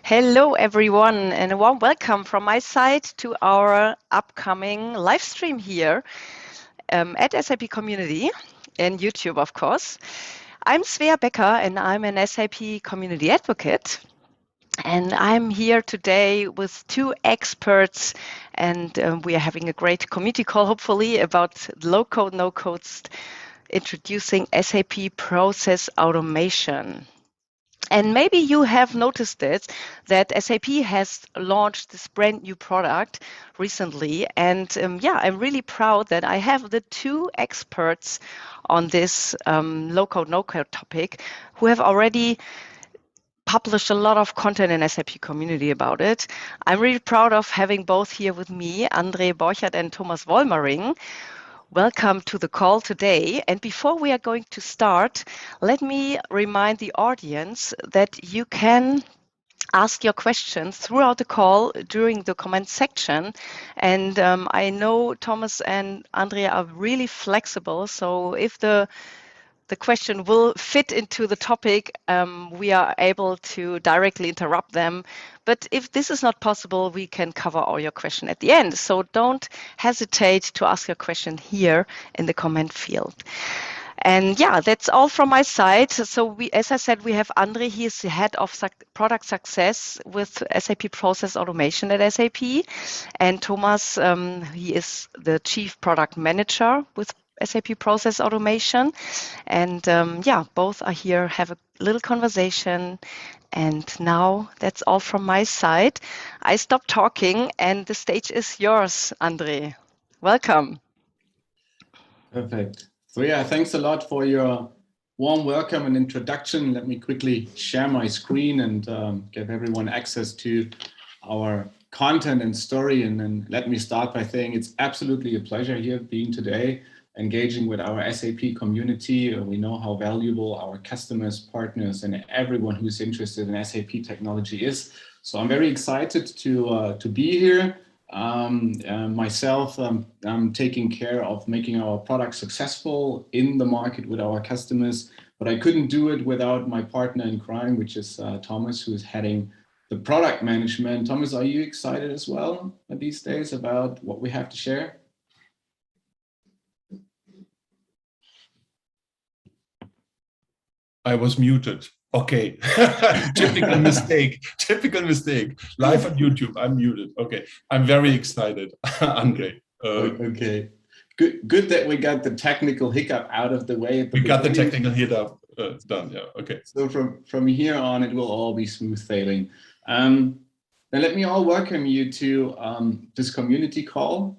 Hello, everyone, and a warm welcome from my side to our upcoming live stream here at SAP Community and YouTube, of course. I'm Svea Becker, and I'm an SAP Community Advocate. And I'm here today with two experts, and we are having a great community call, hopefully, about low-code, no-code, introducing SAP Process Automation. And maybe you have noticed it, that SAP has launched this brand new product recently. And I'm really proud that I have the two experts on this low-code, no-code topic who have already published a lot of content in SAP community about it. I'm really proud of having both here with me, Andre Borchert and Thomas Volmering. Welcome to the call today. And before we are going to start, let me remind the audience that you can ask your questions throughout the call during the comment section. And I know Thomas and Andrea are really flexible. So if the question will fit into the topic, we are able to directly interrupt them. But if this is not possible, we can cover all your questions at the end. So don't hesitate to ask your question here in the comment field. And that's all from my side. So as I said, we have Andre. He is the head of product success with SAP Process Automation at SAP. And Thomas, he is the chief product manager with SAP Process Automation. And both are here, have a little conversation. And now that's all from my side. I stop talking and the stage is yours, Andre. Welcome. Perfect. So thanks a lot for your warm welcome and introduction. Let me quickly share my screen and give everyone access to our content and story. And then let me start by saying it's absolutely a pleasure here being today, engaging with our SAP community. We know how valuable our customers, partners, and everyone who's interested in SAP technology is. So I'm very excited to be here. Myself, I'm taking care of making our product successful in the market with our customers, but I couldn't do it without my partner in crime, which is Thomas, who is heading the product management. Thomas, are you excited as well these days about what we have to share? I was muted. Okay. Typical mistake. Live on YouTube, I'm muted. Okay. I'm very excited, Andre. Okay. Good that we got the technical hiccup out of the way. We got the technical hiccup done. Yeah. Okay. So from here on, it will all be smooth sailing. Then let me all welcome you to this community call.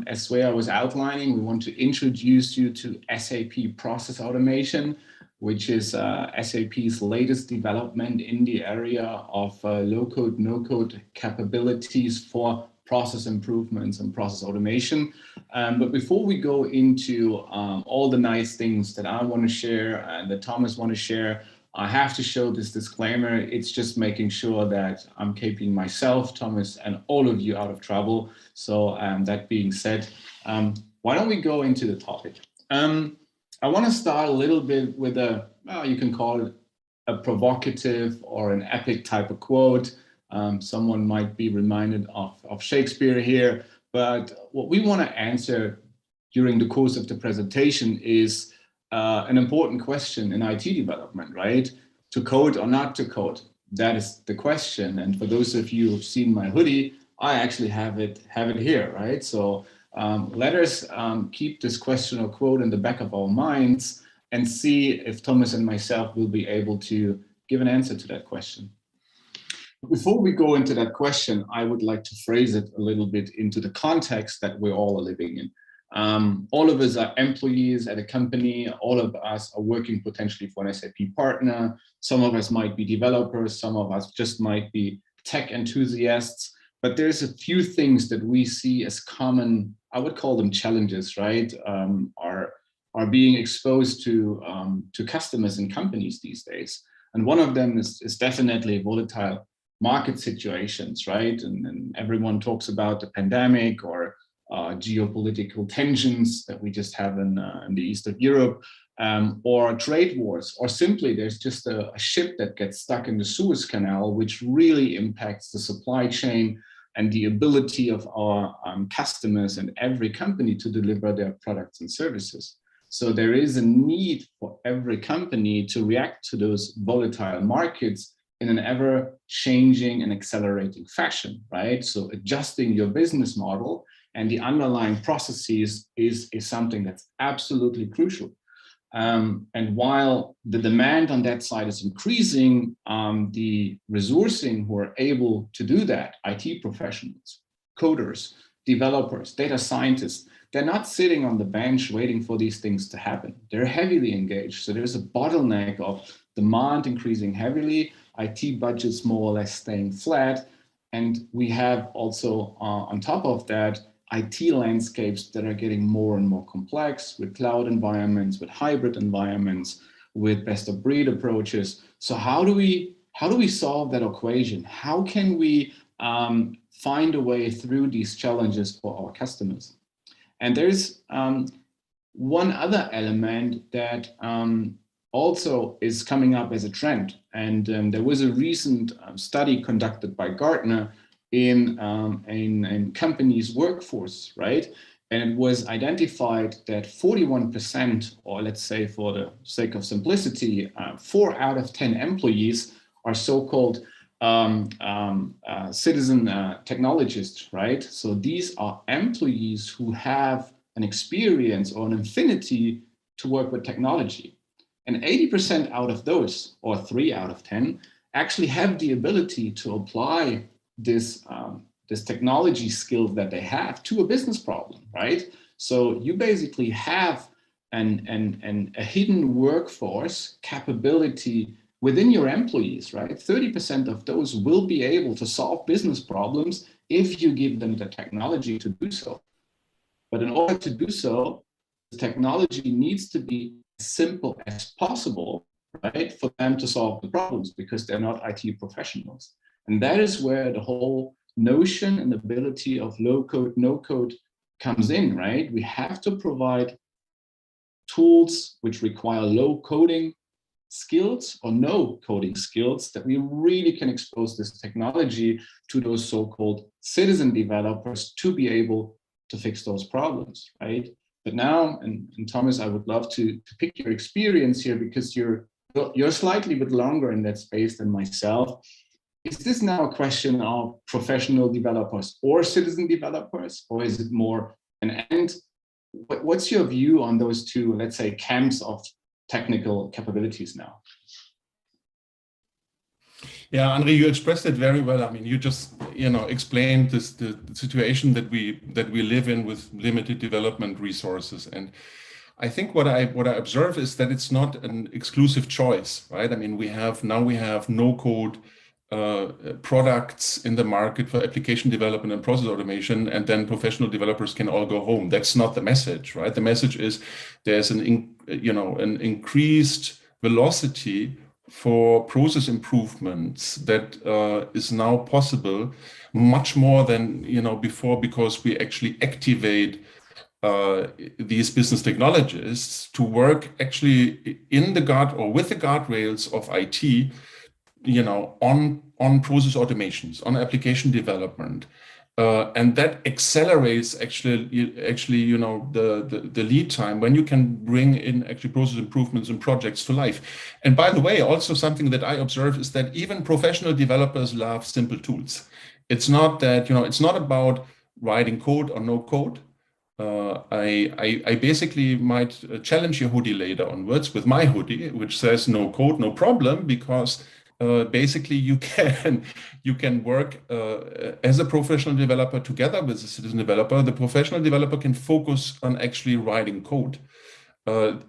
As Svea was outlining, we want to introduce you to SAP Process Automation, which is SAP's latest development in the area of low-code, no-code capabilities for process improvements and process automation. But before we go into all the nice things that I want to share and that Thomas want to share, I have to show this disclaimer. It's just making sure that I'm keeping myself, Thomas, and all of you out of trouble. So that being said, why don't we go into the topic? I want to start a little bit with you can call it a provocative or an epic type of quote. Someone might be reminded of Shakespeare here, but what we want to answer during the course of the presentation is an important question in IT development, right? To code or not to code, that is the question. And for those of you who've seen my hoodie, I actually have it here, right? So let us keep this question or quote in the back of our minds and see if Thomas and myself will be able to give an answer to that question. Before we go into that question, I would like to phrase it a little bit into the context that we're all living in. All of us are employees at a company. All of us are working potentially for an SAP partner. Some of us might be developers. Some of us just might be tech enthusiasts. But there's a few things that we see as common, I would call them challenges, right? Are being exposed to customers and companies these days. And one of them is definitely volatile market situations, right? And everyone talks about the pandemic or geopolitical tensions that we just have in the east of Europe. or trade wars, or simply there's just a ship that gets stuck in the Suez Canal, which really impacts the supply chain and the ability of our customers and every company to deliver their products and services. So there is a need for every company to react to those volatile markets in an ever-changing and accelerating fashion, right? So adjusting your business model and the underlying processes is something that's absolutely crucial. And while the demand on that side is increasing, the resourcing who are able to do that, IT professionals, coders, developers, data scientists, they're not sitting on the bench waiting for these things to happen. They're heavily engaged. So there's a bottleneck of demand increasing heavily, IT budgets more or less staying flat. And we have also, on top of that, IT landscapes that are getting more and more complex with cloud environments, with hybrid environments, with best of breed approaches. So how do we solve that equation? How can we find a way through these challenges for our customers? And there's one other element that also is coming up as a trend. And there was a recent study conducted by Gartner in companies' workforce, right? And it was identified that 41%, or let's say for the sake of simplicity, 4 out of 10 employees are so-called citizen technologists, right? So these are employees who have an experience or an affinity to work with technology. And 80% out of those, or 3 out of 10, actually have the ability to apply this technology skills that they have to a business problem, right? So you basically have a hidden workforce capability within your employees, right? 30% of those will be able to solve business problems if you give them the technology to do so. But in order to do so, the technology needs to be as simple as possible, right, for them to solve the problems, because they're not IT professionals. And that is where the whole notion and ability of low code, no code comes in, right? We have to provide tools which require low coding skills or no coding skills, that we really can expose this technology to those so-called citizen developers to be able to fix those problems, right? But now, and Thomas, I would love to pick your experience here, because you're slightly bit longer in that space than myself. Is this now a question of professional developers or citizen developers, or is it more an end? What's your view on those two, let's say, camps of technical capabilities now? Yeah, Andre, you expressed it very well. I mean, you just explained the situation that we live in with limited development resources. And I think what I observe is that it's not an exclusive choice, right? I mean, we have no code products in the market for application development and process automation, and then professional developers can all go home. That's not the message, right? The message is there's an increased velocity for process improvements that is now possible, much more than before, because we actually activate these business technologists to work actually in the guard or with the guardrails of IT, on process automations, on application development, and that accelerates actually the lead time when you can bring in actually process improvements and projects to life. And by the way, also something that I observe is that even professional developers love simple tools. It's not that it's not about writing code or no code. I basically might challenge your hoodie later onwards with my hoodie, which says no code, no problem, because basically you can work as a professional developer together with a citizen developer. The professional developer can focus on actually writing code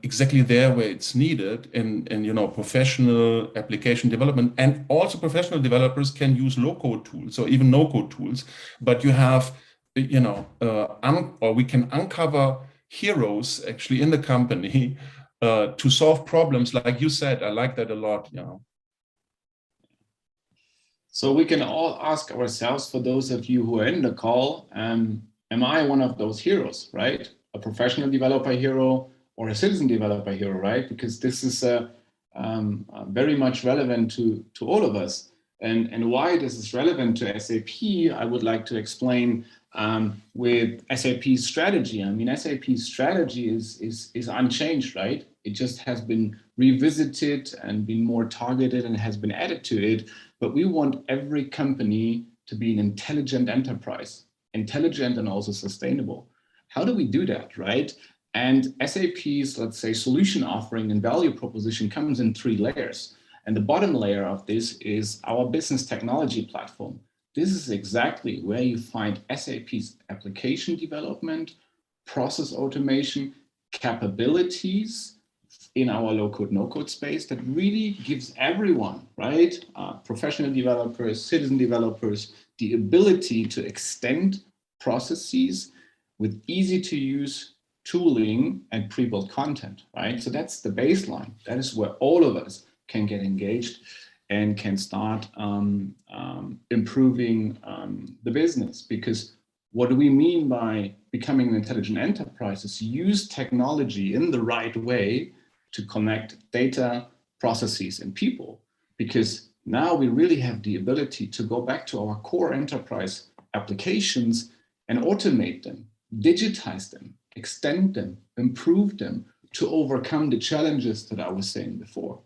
exactly there where it's needed in professional application development. And also professional developers can use low code tools or even no code tools, but you have or we can uncover heroes actually in the company to solve problems, like you said. I like that a lot. So we can all ask ourselves, for those of you who are in the call, am I one of those heroes, right? A professional developer hero, or a citizen developer hero, right? Because this is very much relevant to all of us. And why this is relevant to SAP, I would like to explain with SAP's strategy. I mean, SAP's strategy is unchanged, right? It just has been revisited and been more targeted and has been added to it. But we want every company to be an intelligent enterprise, intelligent and also sustainable. How do we do that, right? And SAP's, let's say, solution offering and value proposition comes in 3 layers. And the bottom layer of this is our business technology platform. This is exactly where you find SAP's application development, process automation, capabilities in our low-code, no-code space that really gives everyone, right, professional developers, citizen developers, the ability to extend processes with easy-to-use tooling and pre-built content, right? So that's the baseline. That is where all of us can get engaged and can start improving the business. Because what do we mean by becoming an intelligent enterprise is use technology in the right way to connect data, processes, and people. Because now we really have the ability to go back to our core enterprise applications and automate them, digitize them, extend them, improve them to overcome the challenges that I was saying before.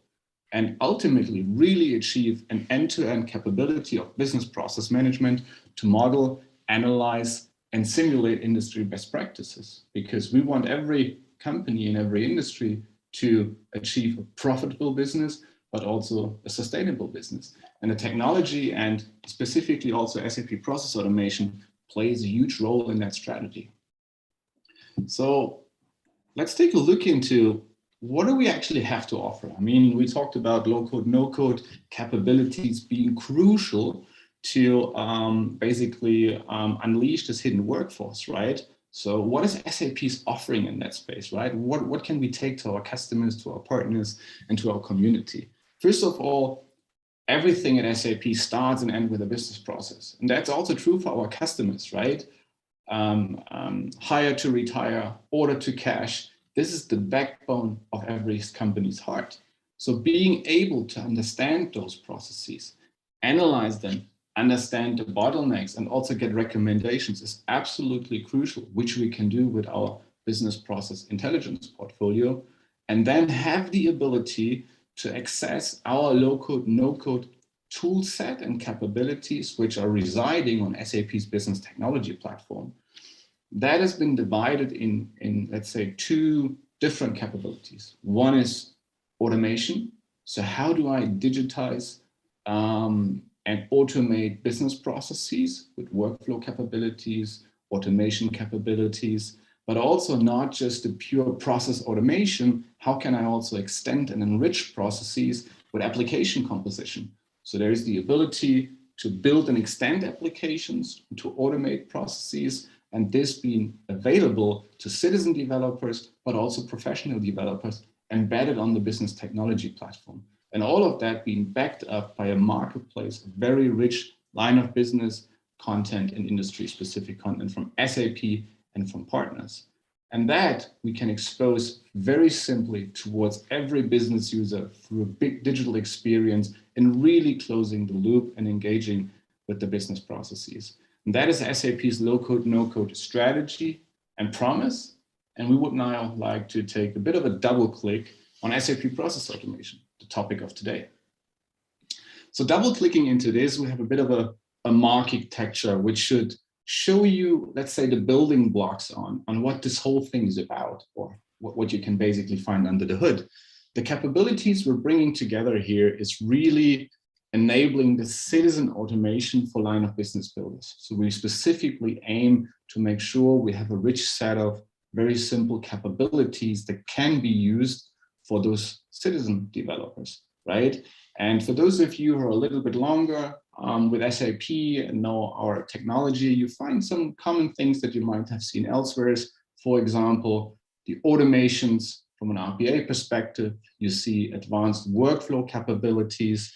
And ultimately really achieve an end-to-end capability of business process management to model, analyze, and simulate industry best practices. Because we want every company in every industry to achieve a profitable business, but also a sustainable business. And the technology, and specifically also SAP Process Automation, plays a huge role in that strategy. So let's take a look into what do we actually have to offer? I mean, we talked about low-code, no-code capabilities being crucial to basically unleash this hidden workforce, right? So what is SAP's offering in that space, right? What can we take to our customers, to our partners, and to our community? First of all, everything at SAP starts and ends with a business process. And that's also true for our customers, right? Hire to retire, order to cash. This is the backbone of every company's heart. So being able to understand those processes, analyze them, understand the bottlenecks, and also get recommendations is absolutely crucial, which we can do with our business process intelligence portfolio, and then have the ability to access our low-code, no-code tool set and capabilities, which are residing on SAP's business technology platform. That has been divided in, let's say, 2 different capabilities. One is automation. So how do I digitize and automate business processes with workflow capabilities, automation capabilities, but also not just the pure process automation. How can I also extend and enrich processes with application composition? So there is the ability to build and extend applications, to automate processes, and this being available to citizen developers, but also professional developers embedded on the business technology platform. And all of that being backed up by a marketplace, a very rich line of business content and industry-specific content from SAP and from partners. And that we can expose very simply towards every business user through a big digital experience and really closing the loop and engaging with the business processes. And that is SAP's low-code, no-code strategy and promise. And we would now like to take a bit of a double click on SAP Process Automation, the topic of today. So double clicking into this, we have a bit of a architecture which should show you, let's say, the building blocks on what this whole thing is about, or what you can basically find under the hood. The capabilities we're bringing together here is really enabling the citizen automation for line of business builders. So we specifically aim to make sure we have a rich set of very simple capabilities that can be used for those citizen developers, right? And for those of you who are a little bit longer with SAP and know our technology, you find some common things that you might have seen elsewhere. For example, the automations from an RPA perspective, you see advanced workflow capabilities,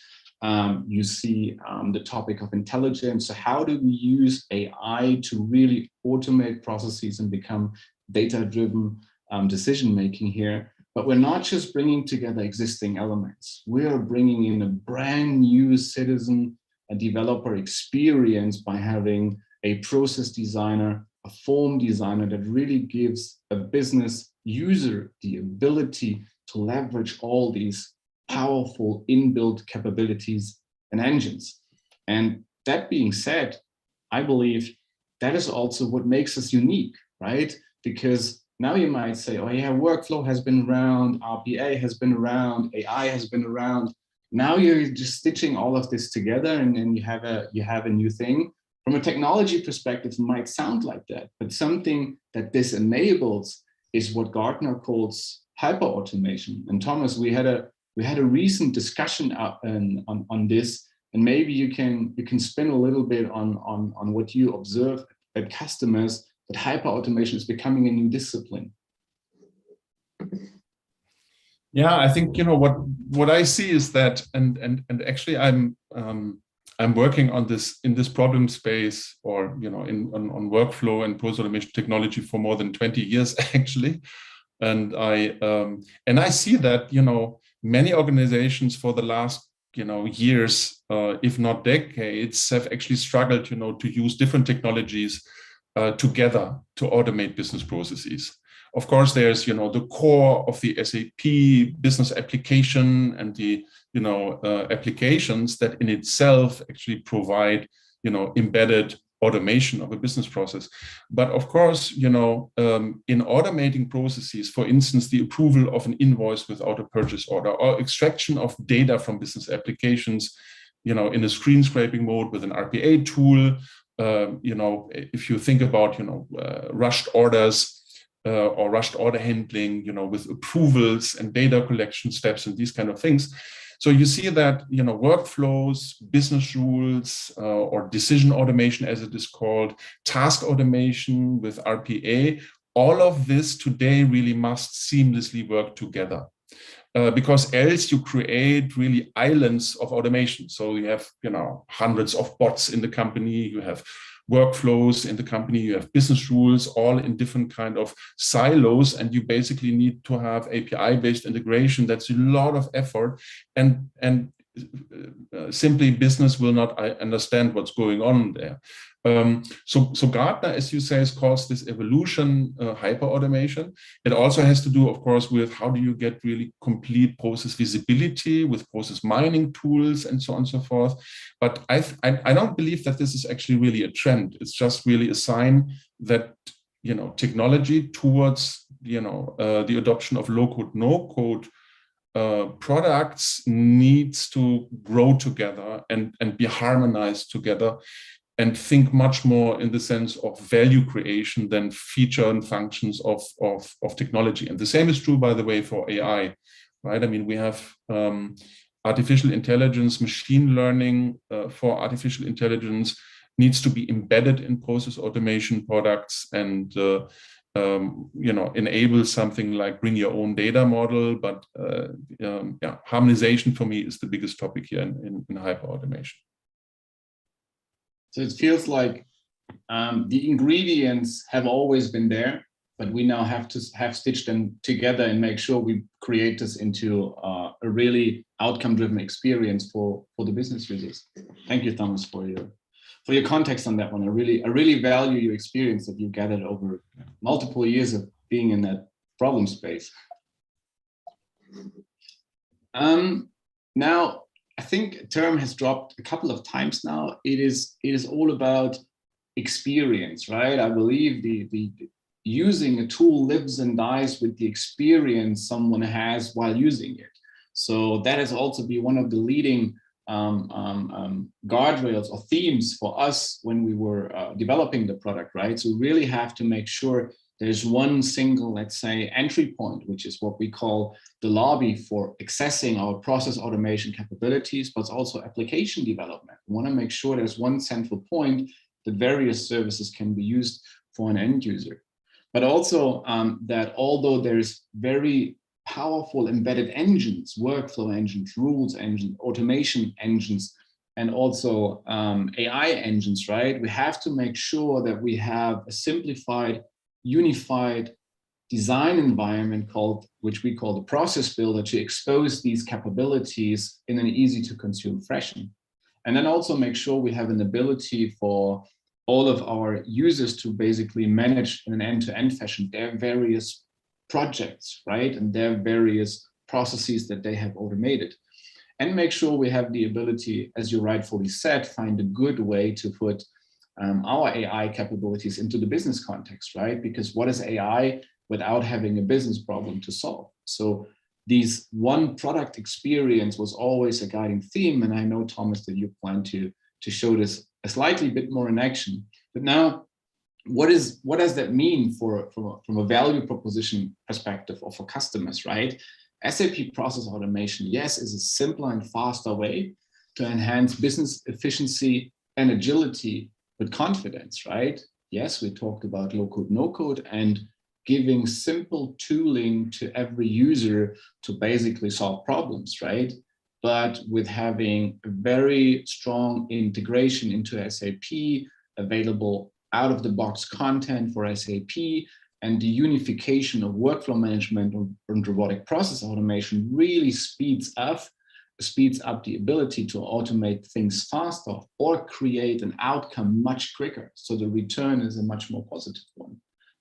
you see the topic of intelligence. So how do we use AI to really automate processes and become data-driven decision making here. But we're not just bringing together existing elements. We are bringing in a brand new citizen, a developer experience by having a process designer, a form designer that really gives a business user the ability to leverage all these powerful inbuilt capabilities and engines. And that being said, I believe that is also what makes us unique, right? Because now you might say, oh yeah, workflow has been around, RPA has been around, AI has been around. Now you're just stitching all of this together, and then you have a new thing. From a technology perspective, it might sound like that, but something that this enables is what Gartner calls hyper-automation. And Thomas, we had a recent discussion on this, and maybe you can spin a little bit on what you observe at customers, that hyper-automation is becoming a new discipline. Yeah, I think, what I see is that, and actually I'm working on this in this problem space, or on workflow and process automation technology for more than 20 years actually, and I see that many organizations for the last years, if not decades, have actually struggled to use different technologies together to automate business processes. Of course, there's the core of the SAP business application and the applications that in itself actually provide embedded automation of a business process. But of course, in automating processes, for instance, the approval of an invoice without a purchase order, or extraction of data from business applications, in a screen scraping mode with an RPA tool. If you think about rushed orders or rushed order handling, with approvals and data collection steps and these kind of things. So you see that workflows, business rules, or decision automation, as it is called, task automation with RPA, all of this today really must seamlessly work together. Because else you create really islands of automation. So you have hundreds of bots in the company, you have workflows in the company, you have business rules, all in different kind of silos, and you basically need to have API-based integration. That's a lot of effort, and simply business will not understand what's going on there. So Gartner, as you say, calls this evolution hyper-automation. It also has to do, of course, with how do you get really complete process visibility with process mining tools and so on and so forth. But I don't believe that this is actually really a trend. It's just really a sign that technology towards the adoption of low-code, no-code products needs to grow together and be harmonized together, and think much more in the sense of value creation than feature and functions of technology. And the same is true, by the way, for AI, right? I mean, we have artificial intelligence, machine learning for artificial intelligence needs to be embedded in process automation products and enable something like bring your own data model. But harmonization for me is the biggest topic here in hyper automation. So it feels like the ingredients have always been there, but we now have to stitched them together and make sure we create this into a really outcome-driven experience for the business users. Thank you, Thomas, for your context on that one. I really value your experience that you gathered over multiple years of being in that problem space. Now, I think a term has dropped a couple of times now. It is all about experience, right? I believe the using a tool lives and dies with the experience someone has while using it. So that has also been one of the leading guardrails or themes for us when we were developing the product, right? So we really have to make sure there's one single, let's say, entry point, which is what we call the lobby for accessing our process automation capabilities, but also application development. We want to make sure there's one central point that various services can be used for an end user. But also that although there's very powerful embedded engines, workflow engines, rules engines, automation engines, and also AI engines, right? We have to make sure that we have a simplified, unified design environment which we call the process builder, to expose these capabilities in an easy to consume fashion. And then also make sure we have an ability for all of our users to basically manage in an end-to-end fashion their various projects, right? And their various processes that they have automated. And make sure we have the ability, as you rightfully said, find a good way to put our AI capabilities into the business context, right? Because what is AI without having a business problem to solve? So these one product experience was always a guiding theme. And I know, Thomas, that you plan to show this a slightly bit more in action. But now, what does that mean from a value proposition perspective or for customers, right? SAP Process Automation, yes, is a simpler and faster way to enhance business efficiency and agility with confidence, right? Yes, we talked about low code, no code, and giving simple tooling to every user to basically solve problems, right? But with having a very strong integration into SAP, available out-of-the-box content for SAP, and the unification of workflow management and robotic process automation really speeds up the ability to automate things faster or create an outcome much quicker. So the return is a much more positive one.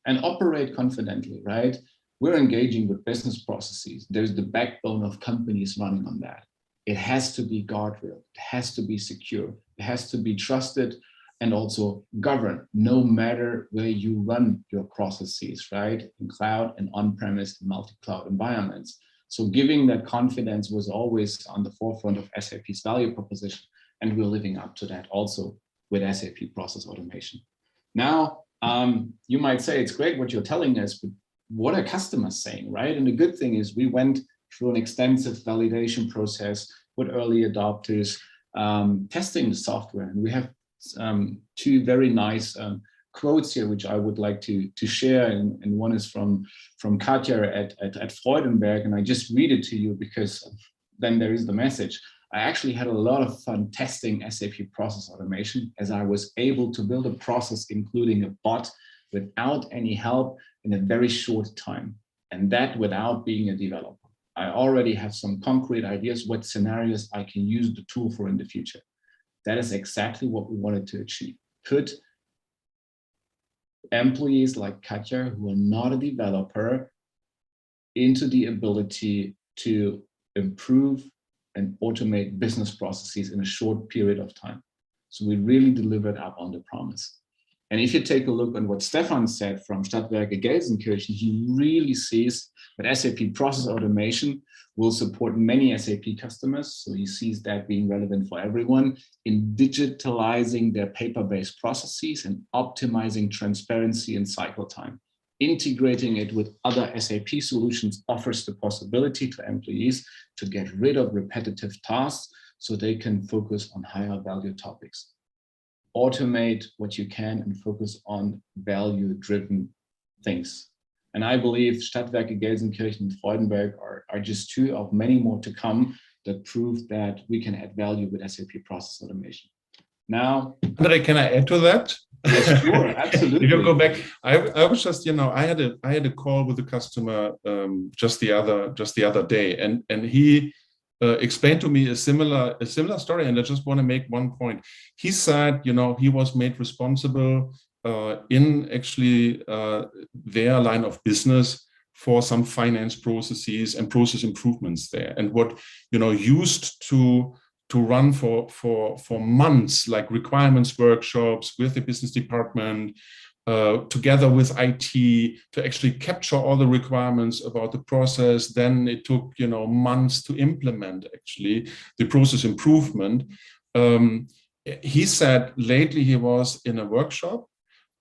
And operate confidently, right? We're engaging with business processes. There's the backbone of companies running on that. It has to be guardrailed. It has to be secure. It has to be trusted and also governed, no matter where you run your processes, right? In cloud and on-premise and multi-cloud environments. So giving that confidence was always on the forefront of SAP's value proposition. And we're living up to that also with SAP Process Automation. Now, you might say it's great what you're telling us, but what are customers saying, right? And the good thing is we went through an extensive validation process with early adopters, testing the software. And we have two very nice quotes here, which I would like to share. And one is from Katja at Freudenberg. And I just read it to you because then there is the message. I actually had a lot of fun testing SAP Process Automation as I was able to build a process, including a bot, without any help in a very short time. And that without being a developer. I already have some concrete ideas what scenarios I can use the tool for in the future. That is exactly what we wanted to achieve. Put employees like Katja, who are not a developer, into the ability to improve and automate business processes in a short period of time. So we really delivered up on the promise. And if you take a look on what Stefan said from Stadtwerke Gelsenkirchen, he really sees that SAP Process Automation will support many SAP customers. So he sees that being relevant for everyone in digitalizing their paper-based processes and optimizing transparency and cycle time. Integrating it with other SAP solutions offers the possibility to employees to get rid of repetitive tasks so they can focus on higher value topics. Automate what you can and focus on value-driven things. And I believe Stadtwerke Gelsenkirchen and Freudenberg are just two of many more to come that prove that we can add value with SAP Process Automation. Now, Andre, can I add to that? Yes, sure, absolutely. If you go back, I was just, I had a call with a customer just the other day, and he explained to me a similar story, and I just want to make one point. He said, he was made responsible in actually their line of business for some finance processes and process improvements there, and what used to run for months, like requirements workshops with the business department, together with IT, to actually capture all the requirements about the process. Then it took months to implement actually the process improvement. He said lately he was in a workshop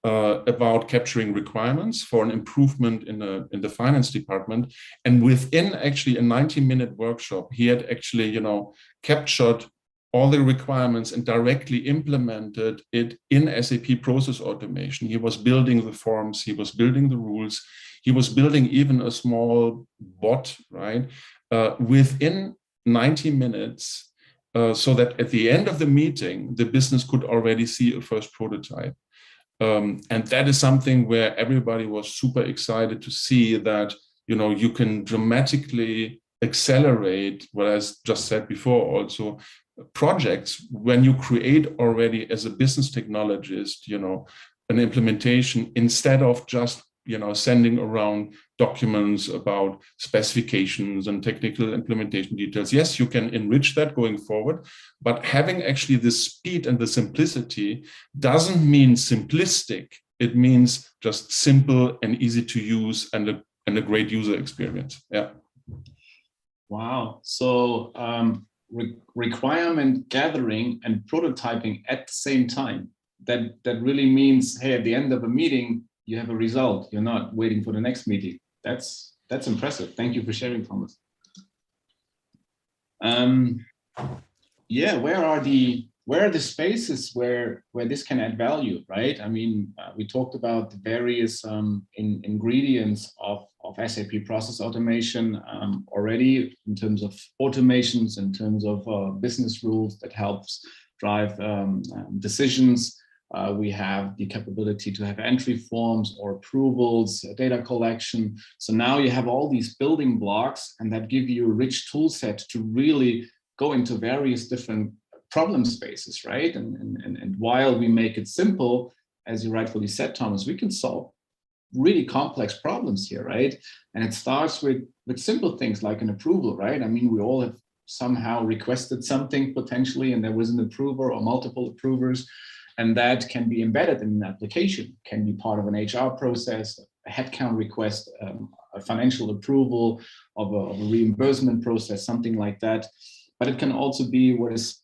about capturing requirements for an improvement in the finance department, and within actually a 90-minute workshop, he had actually captured all the requirements and directly implemented it in SAP Process Automation. He was building the forms, he was building the rules, he was building even a small bot, right, within 90 minutes, so that at the end of the meeting, the business could already see a first prototype. And that is something where everybody was super excited to see that, you can dramatically accelerate what I just said before, also projects when you create already as a business technologist, an implementation instead of just, sending around documents about specifications and technical implementation details. Yes, you can enrich that going forward, but having actually the speed and the simplicity doesn't mean simplistic. It means just simple and easy to use and a great user experience. Yeah. Wow. So requirement gathering and prototyping at the same time. That really means, hey, at the end of a meeting, you have a result. You're not waiting for the next meeting. That's impressive. Thank you for sharing, Thomas. Yeah, where are the spaces where this can add value, right? I mean, we talked about the various ingredients of SAP Process Automation already, in terms of automations, in terms of business rules that helps drive decisions. We have the capability to have entry forms or approvals, data collection. So now you have all these building blocks, and that give you a rich tool set to really go into various different problem spaces, right? And while we make it simple, as you rightfully said, Thomas, we can solve really complex problems here, right? And it starts with simple things like an approval, right? I mean, we all have somehow requested something potentially, and there was an approver or multiple approvers. And that can be embedded in an application, can be part of an HR process, a headcount request, a financial approval of a reimbursement process, something like that. But it can also be what is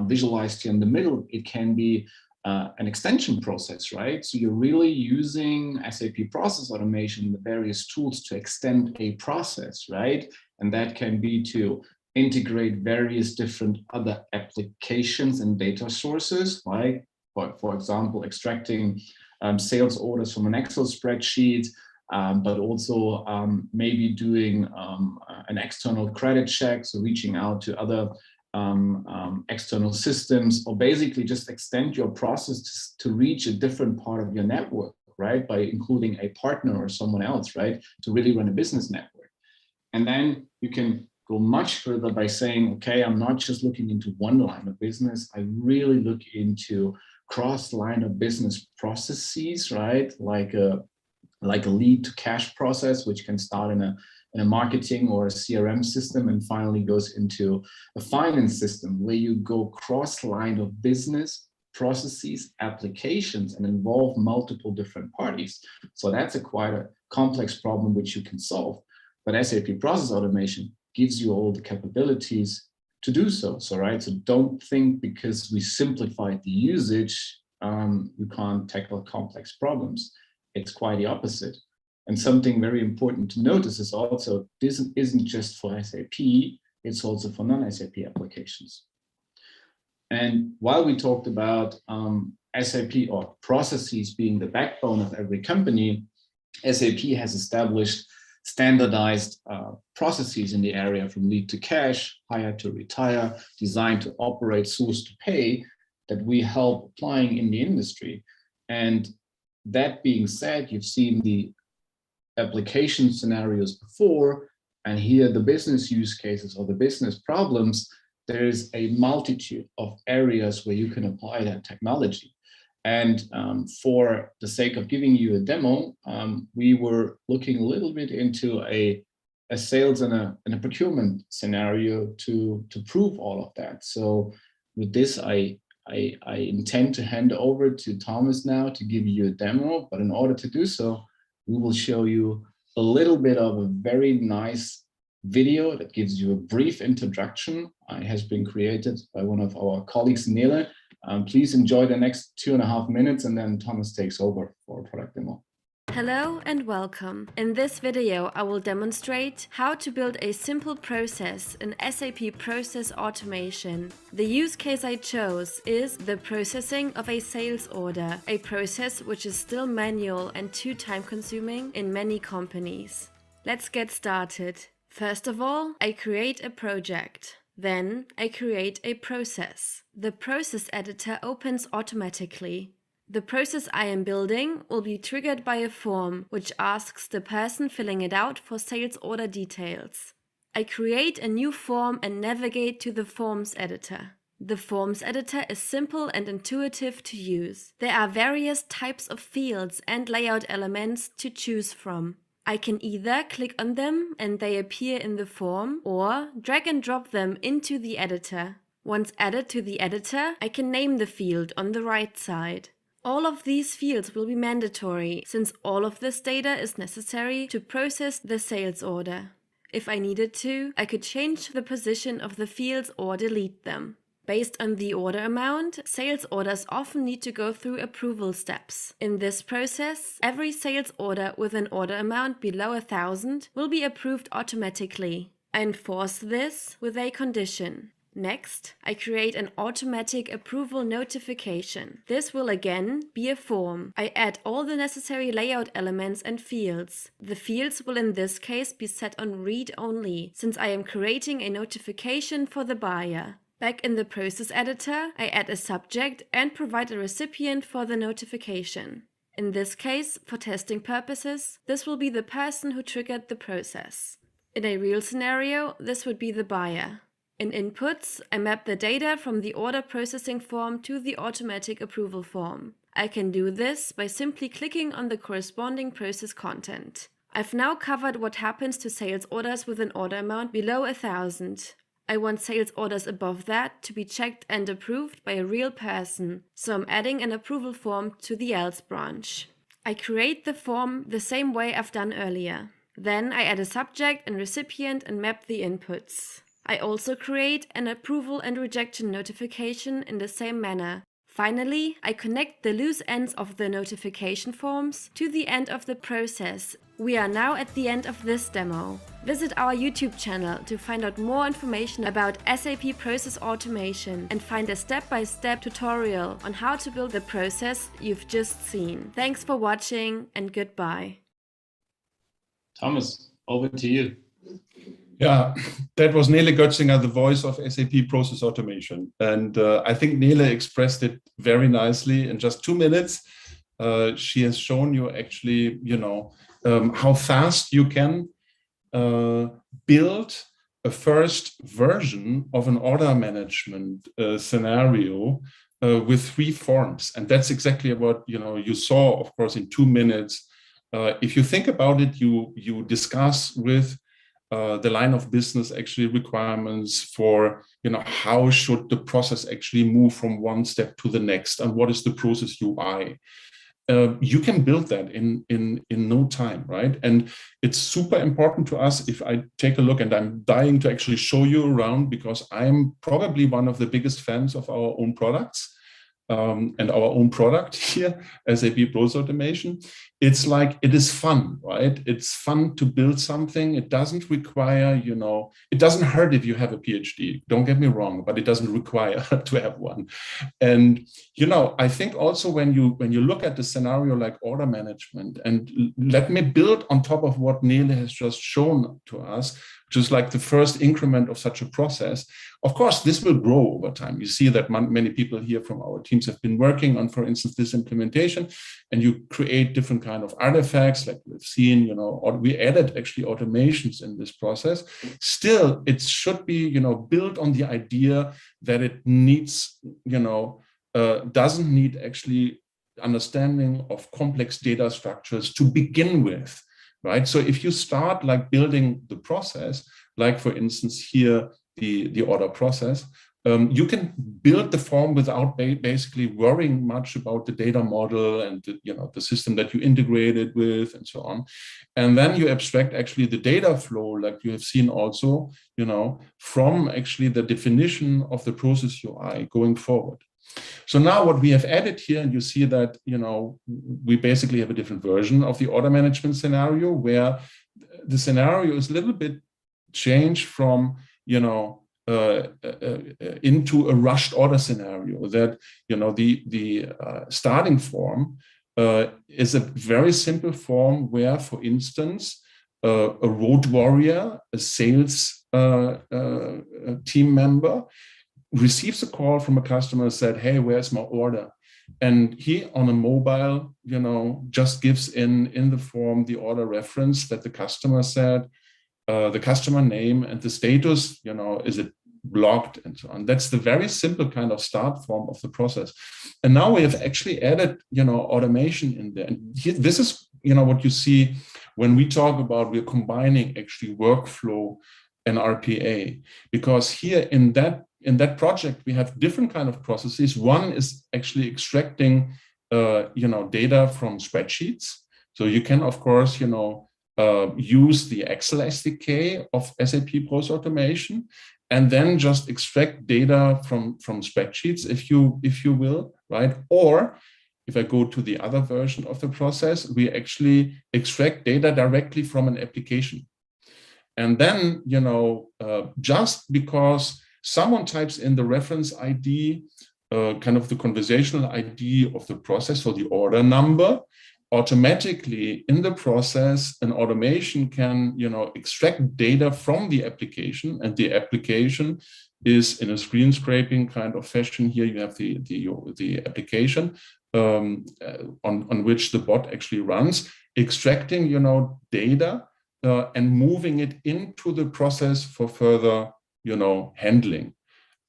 visualized here in the middle. It can be an extension process, right? So you're really using SAP Process Automation, the various tools to extend a process, right? And that can be to integrate various different other applications and data sources, like, for example, extracting sales orders from an Excel spreadsheet, but also maybe doing an external credit check, so reaching out to other external systems, or basically just extend your process to reach a different part of your network, right? By including a partner or someone else, right? To really run a business network. And then you can go much further by saying, okay, I'm not just looking into one line of business, I really look into cross line of business processes, right? Like a lead to cash process, which can start in a marketing or a CRM system and finally goes into a finance system, where you go cross line of business processes, applications, and involve multiple different parties. So that's quite a complex problem which you can solve. But SAP Process Automation gives you all the capabilities to do so. So, right, so don't think because we simplified the usage, you can't tackle complex problems. It's quite the opposite. And something very important to notice is also, this isn't just for SAP, it's also for non-SAP applications. And while we talked about SAP or processes being the backbone of every company, SAP has established standardized processes in the area, from lead to cash, hire to retire, design to operate, source to pay, that we help applying in the industry. And that being said, you've seen the application scenarios before, and here the business use cases or the business problems. There's a multitude of areas where you can apply that technology. And for the sake of giving you a demo, we were looking a little bit into a sales and a procurement scenario to prove all of that. So with this, I intend to hand over to Thomas now to give you a demo. But in order to do so, we will show you a little bit of a very nice video that gives you a brief introduction. It has been created by one of our colleagues, Nele. Please enjoy the next 2.5 minutes, and then Thomas takes over for a product demo. Hello and welcome. In this video, I will demonstrate how to build a simple process in SAP Process Automation. The use case I chose is the processing of a sales order, a process which is still manual and too time-consuming in many companies. Let's get started. First of all, I create a project. Then I create a process. The process editor opens automatically. The process I am building will be triggered by a form which asks the person filling it out for sales order details. I create a new form and navigate to the Forms editor. The Forms editor is simple and intuitive to use. There are various types of fields and layout elements to choose from. I can either click on them and they appear in the form, or drag and drop them into the editor. Once added to the editor, I can name the field on the right side. All of these fields will be mandatory, since all of this data is necessary to process the sales order. If I needed to, I could change the position of the fields or delete them. Based on the order amount, sales orders often need to go through approval steps. In this process, every sales order with an order amount below 1,000 will be approved automatically. I enforce this with a condition. Next, I create an automatic approval notification. This will again be a form. I add all the necessary layout elements and fields. The fields will in this case be set on read only, since I am creating a notification for the buyer. Back in the process editor, I add a subject and provide a recipient for the notification. In this case, for testing purposes, this will be the person who triggered the process. In a real scenario, this would be the buyer. In inputs, I map the data from the order processing form to the automatic approval form. I can do this by simply clicking on the corresponding process content. I've now covered what happens to sales orders with an order amount below 1,000. I want sales orders above that to be checked and approved by a real person, so I'm adding an approval form to the else branch. I create the form the same way I've done earlier. Then I add a subject and recipient and map the inputs. I also create an approval and rejection notification in the same manner. Finally, I connect the loose ends of the notification forms to the end of the process. We are now at the end of this demo. Visit our YouTube channel to find out more information about SAP Process Automation and find a step-by-step tutorial on how to build the process you've just seen. Thanks for watching and goodbye. Thomas, over to you. Yeah, that was Nele Götzinger, the voice of SAP Process Automation. And I think Nele expressed it very nicely in just 2 minutes. She has shown you actually, how fast you can build a first version of an order management scenario with 3 forms. And that's exactly what, you saw, of course, in 2 minutes. If you think about it, you discuss with the line of business actually requirements for, how should the process actually move from one step to the next, and what is the process UI. You can build that in no time, right? And it's super important to us. If I take a look, and I'm dying to actually show you around, because I'm probably one of the biggest fans of our own products. And our own product here, SAP Process Automation. It's like, it is fun, right? It's fun to build something. It doesn't require, it doesn't hurt if you have a PhD, don't get me wrong, but it doesn't require to have one. And, I think also when you look at the scenario like order management, and let me build on top of what Nele has just shown to us, just like the first increment of such a process. Of course, this will grow over time. You see that many people here from our teams have been working on, for instance, this implementation, and you create different kind of artifacts, like we've seen, or we added actually automations in this process. Still, it should be, built on the idea that it needs, doesn't need actually understanding of complex data structures to begin with. Right. So if you start like building the process, like for instance here, the order process, you can build the form without basically worrying much about the data model and the system that you integrated with and so on. And then you abstract actually the data flow, like you have seen also, from actually the definition of the process UI going forward. So now what we have added here, and you see that, we basically have a different version of the order management scenario, where the scenario is a little bit changed from, into a rushed order scenario, that, the starting form is a very simple form where, for instance, a road warrior, a sales team member, receives a call from a customer, said, hey, where's my order? And he on a mobile, you know, just gives in the form the order reference that the customer said, the customer name and the status, you know, is it blocked and so on. That's the very simple kind of start form of the process. And now we have actually added, you know, automation in there. And here, this is, you know, what you see when we talk about we're combining actually workflow and RPA, because here in that project we have different kind of processes. One is actually extracting, you know, data from spreadsheets. So you can, of course, you know, use the Excel SDK of SAP Process Automation, and then just extract data from spreadsheets, if you will, right? Or if I go to the other version of the process, we actually extract data directly from an application. And then, you know, just because someone types in the reference ID, kind of the conversational ID of the process or the order number, automatically in the process, an automation can, you know, extract data from the application, and the application is in a screen scraping kind of fashion. Here you have the application on which the bot actually runs, extracting, you know, data and moving it into the process for further, you know, handling.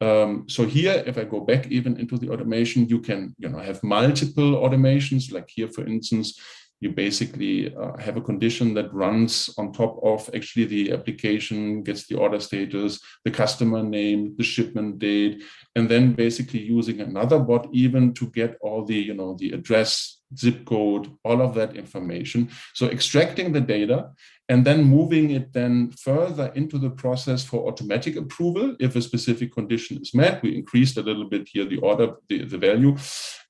So here, if I go back even into the automation, you can, you know, have multiple automations. Like here, for instance, you basically have a condition that runs on top of actually the application, gets the order status, the customer name, the shipment date, and then basically using another bot even to get all the, you know, the address, zip code, all of that information. So extracting the data and then moving it then further into the process for automatic approval. If a specific condition is met, we increased a little bit here the order, the value.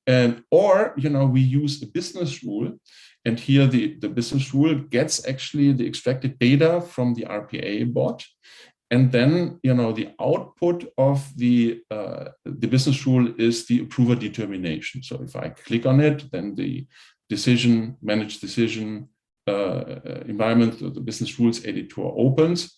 And or, you know, we use the business rule. And here the business rule gets actually the extracted data from the RPA bot. And then, you know, the output of the business rule is the approver determination. So if I click on it, then the decision, manage decision environment, the business rules editor opens.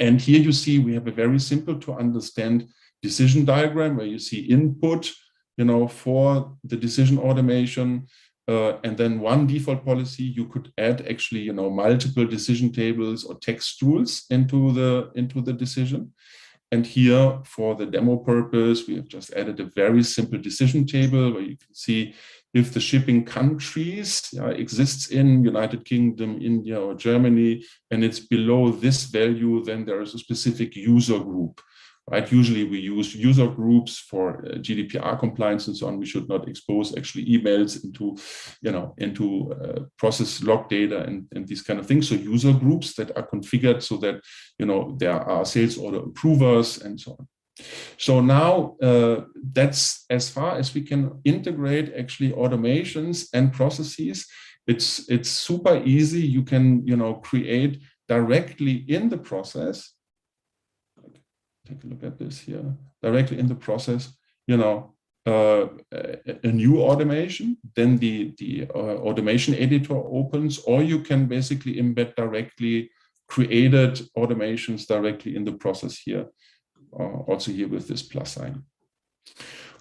And here you see we have a very simple to understand decision diagram where you see input, you know, for the decision automation. And then one default policy, you could add actually, you know, multiple decision tables or text rules into the decision. And here for the demo purpose, we have just added a very simple decision table where you can see if the shipping countries exists in United Kingdom, India, or Germany, and it's below this value, then there is a specific user group. Right? Usually we use user groups for GDPR compliance and so on. We should not expose actually emails into, you know, into process log data and these kind of things. So user groups that are configured so that, you know, there are sales order approvers and so on. So now that's as far as we can integrate actually automations and processes. It's super easy. You can, you know, create directly in the process. Take a look at this here, directly in the process, you know, a new automation, then the automation editor opens, or you can basically embed directly created automations directly in the process here, also here with this plus sign.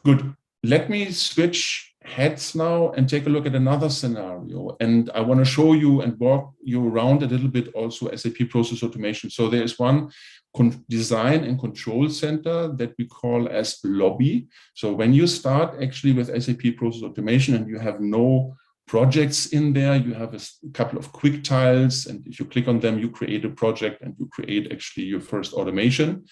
Good. Let me switch heads now and take a look at another scenario. And I want to show you and walk you around a little bit also SAP Process Automation. So there is one design and control center that we call as lobby. So when you start actually with SAP Process Automation and you have no projects in there, you have a couple of quick tiles, and if you click on them, you create a project and you create actually your first automation.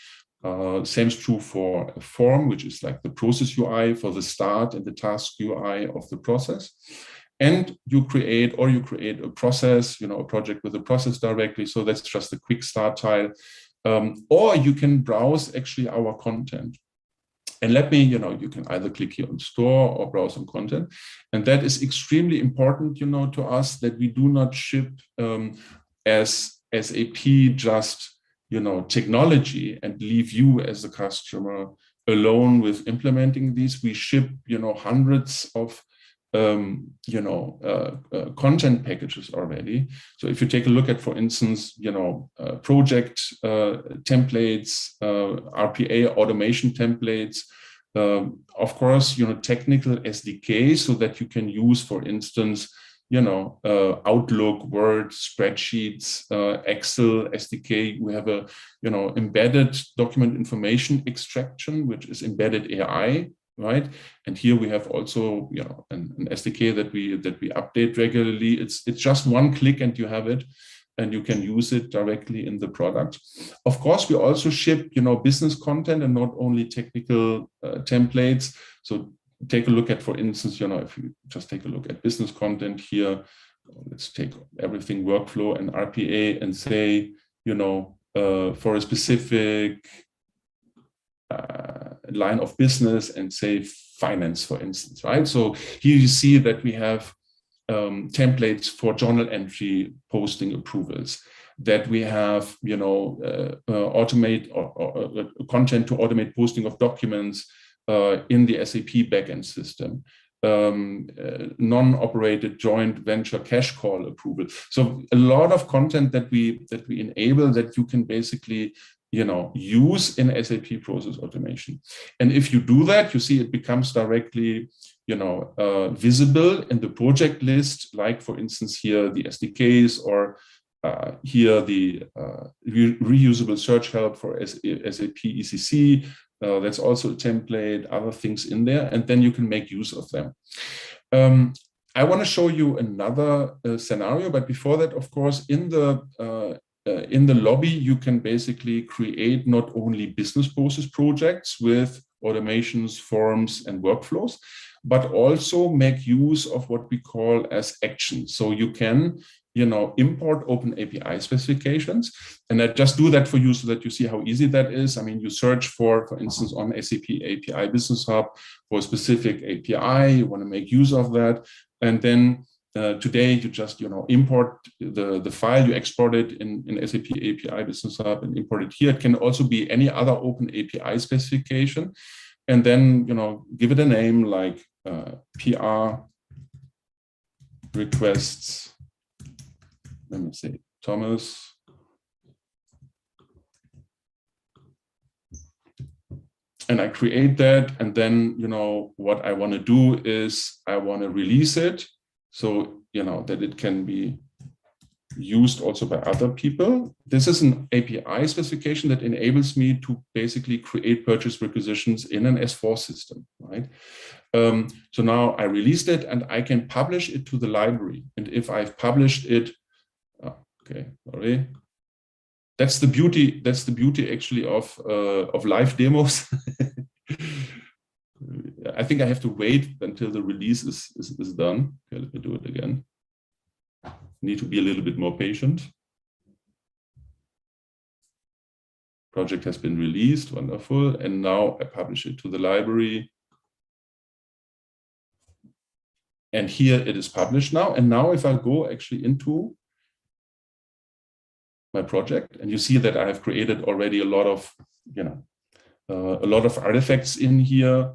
Same is true for a form, which is like the process UI for the start and the task UI of the process. And you create a process, you know, a project with a process directly. So that's just a quick start tile. Or you can browse actually our content. And let me, you know, you can either click here on store or browse on content. And that is extremely important, you know, to us, that we do not ship as SAP just, you know, technology and leave you as a customer alone with implementing these. We ship, you know, hundreds of content packages already. So if you take a look at, for instance, you know, project templates, RPA automation templates, Of course, technical SDK so that you can use, for instance, Outlook, Word, spreadsheets, Excel SDK. We have a, embedded document information extraction, which is embedded AI, right? And here we have also, an SDK that we update regularly. It's just one click and you have it, and you can use it directly in the product. Of course, we also ship, business content and not only technical templates. So take a look at, for instance, if you just take a look at business content here, let's take everything workflow and RPA and say, for a specific line of business and say finance, for instance, right? So here you see that we have templates for journal entry posting approvals, that we have, automate or content to automate posting of documents in the SAP backend system, non-operated joint venture cash call approval. So a lot of content that we enable that you can basically use in SAP Process Automation. And if you do that, you see it becomes directly visible in the project list, like for instance here the SDKs, or here the reusable search help for SAP ECC. That's also a template, other things in there, and then you can make use of them. I want to show you another scenario, but before that, of course, in the lobby, you can basically create not only business process projects with automations, forms, and workflows, but also make use of what we call as actions. So you can, import open API specifications. And I just do that for you so that you see how easy that is. I mean, you search for instance, on SAP API Business Hub for a specific API, you want to make use of that. And then today you just, import the file, you export it in SAP API Business Hub and import it here. It can also be any other open API specification. And then, give it a name like PR requests, let me say, Thomas. And I create that. And then, what I want to do is I want to release it so, that it can be used also by other people. This is an API specification that enables me to basically create purchase requisitions in an S4 system, right? So now I released it and I can publish it to the library. And if I've published it, sorry. That's the beauty actually of live demos. I think I have to wait until the release is done. Okay, let me do it again. Need to be a little bit more patient. Project has been released, wonderful. And now I publish it to the library. And here it is published now. And now if I go actually into my project, and you see that I have created already a lot of, artifacts in here,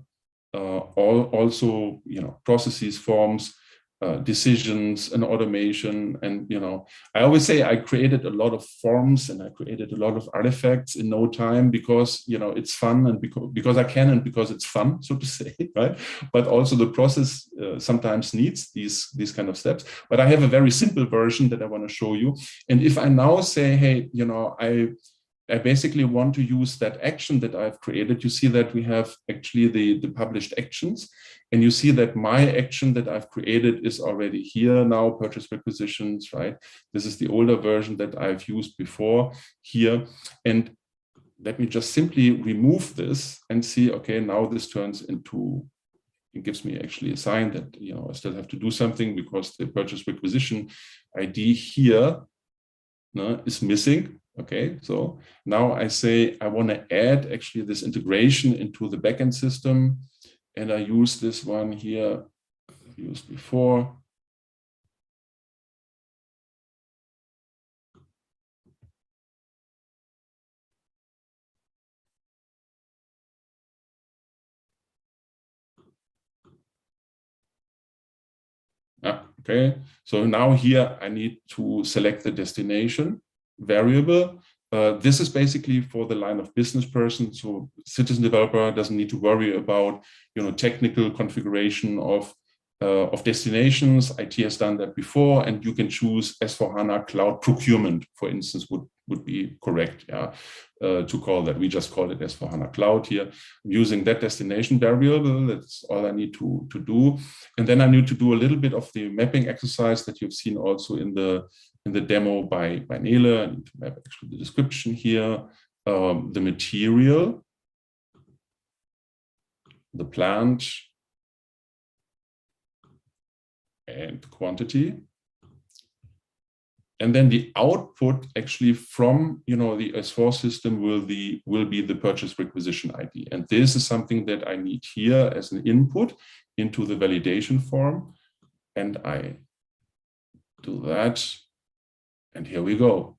also, processes, forms, decisions, and automation. And, I always say I created a lot of forms and I created a lot of artifacts in no time because, it's fun and because I can and because it's fun, so to say, right? But also the process sometimes needs these kind of steps. But I have a very simple version that I want to show you. And if I now say, hey, I basically want to use that action that I've created, you see that we have actually the published actions. And you see that my action that I've created is already here now, purchase requisitions, right? This is the older version that I've used before here. And let me just simply remove this and see, okay, now this turns into, it gives me actually a sign that, I still have to do something because the purchase requisition ID here is missing. Okay, so now I say I want to add actually this integration into the backend system, and I use this one here, used before. Okay, so now here I need to select the destination variable. This is basically for the line of business person. So citizen developer doesn't need to worry about, technical configuration of destinations. IT has done that before, and you can choose S/4HANA Cloud Procurement, for instance, would be correct, to call that. We just call it S/4HANA Cloud here. I'm using that destination variable. That's all I need to do. And then I need to do a little bit of the mapping exercise that you've seen also in the demo by Nele. I need to map actually the description here, the material, the plant, and quantity. And then the output actually from the S4 system will be the purchase requisition ID. And this is something that I need here as an input into the validation form. And I do that. And here we go.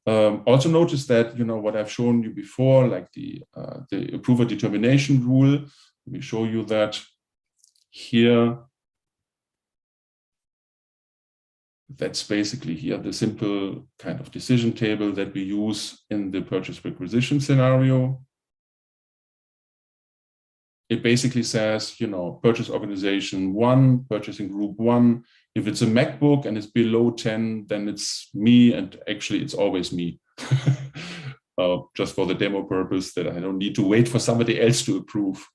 Also notice that, what I've shown you before, like the approver determination rule. Let me show you that here. That's basically here the simple kind of decision table that we use in the purchase requisition scenario. It basically says, purchase organization 1, purchasing group 1. If it's a MacBook and it's below 10, then it's me, and actually it's always me. Just for the demo purpose, that I don't need to wait for somebody else to approve.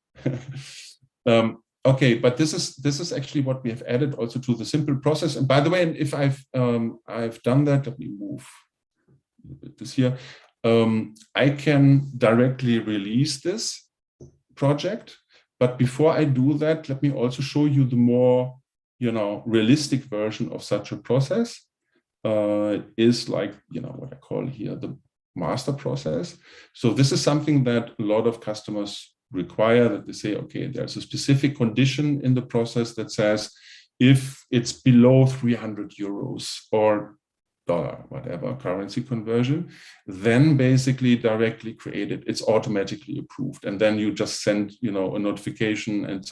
Okay, but this is actually what we have added also to the simple process. And by the way, if I've done that, let me move this here. I can directly release this project, but before I do that, let me also show you the more realistic version of such a process. Is like what I call here the master process. So this is something that a lot of customers require, that they say, okay, there's a specific condition in the process that says if it's below 300 euros or dollar, whatever currency conversion, then basically directly created, it's automatically approved. And then you just send, a notification, and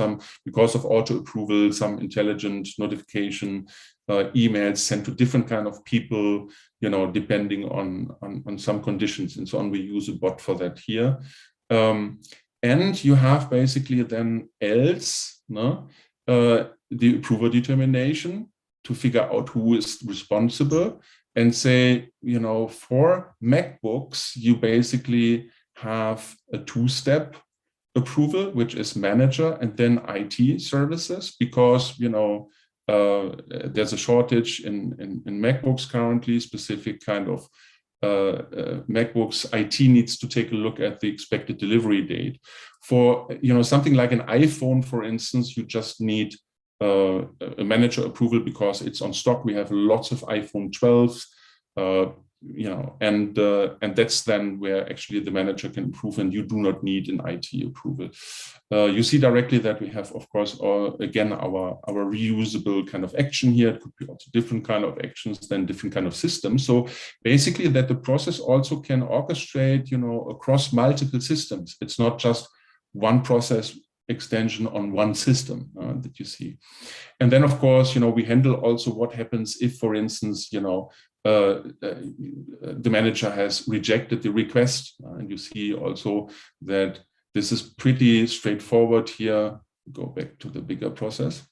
because of auto approval, some intelligent notification emails sent to different kind of people, depending on some conditions and so on. We use a bot for that here. And you have basically then else, the approver determination to figure out who is responsible, and say, for MacBooks, you basically have a 2-step approval, which is manager and then IT services, because, there's a shortage in MacBooks currently, specific kind of MacBooks. IT needs to take a look at the expected delivery date. For something like an iPhone, for instance, you just need a manager approval because it's on stock. We have lots of iPhone 12s, and that's then where actually the manager can approve, and you do not need an IT approval. You see directly that we have, of course, again, our reusable kind of action here. It could be also different kind of actions than different kind of systems. So basically that the process also can orchestrate, across multiple systems. It's not just one process extension on one system that you see. And then, of course, we handle also what happens if, for instance, the manager has rejected the request. And you see also that this is pretty straightforward here. Go back to the bigger process.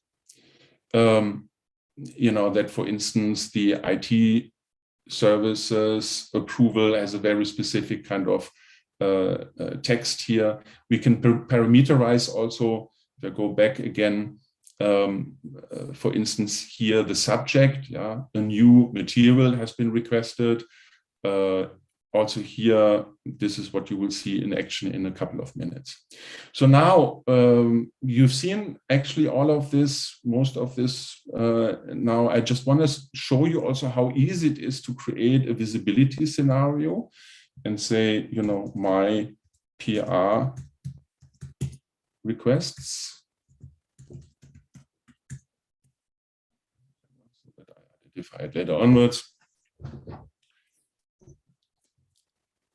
That, for instance, the IT services approval has a very specific kind of text here. We can parameterize also. If I go back again, for instance, here the subject, a new material has been requested. Also here, this is what you will see in action in a couple of minutes. So now you've seen actually all of this, most of this. Now I just want to show you also how easy it is to create a visibility scenario and say, my PR requests. So that I identify it later onwards.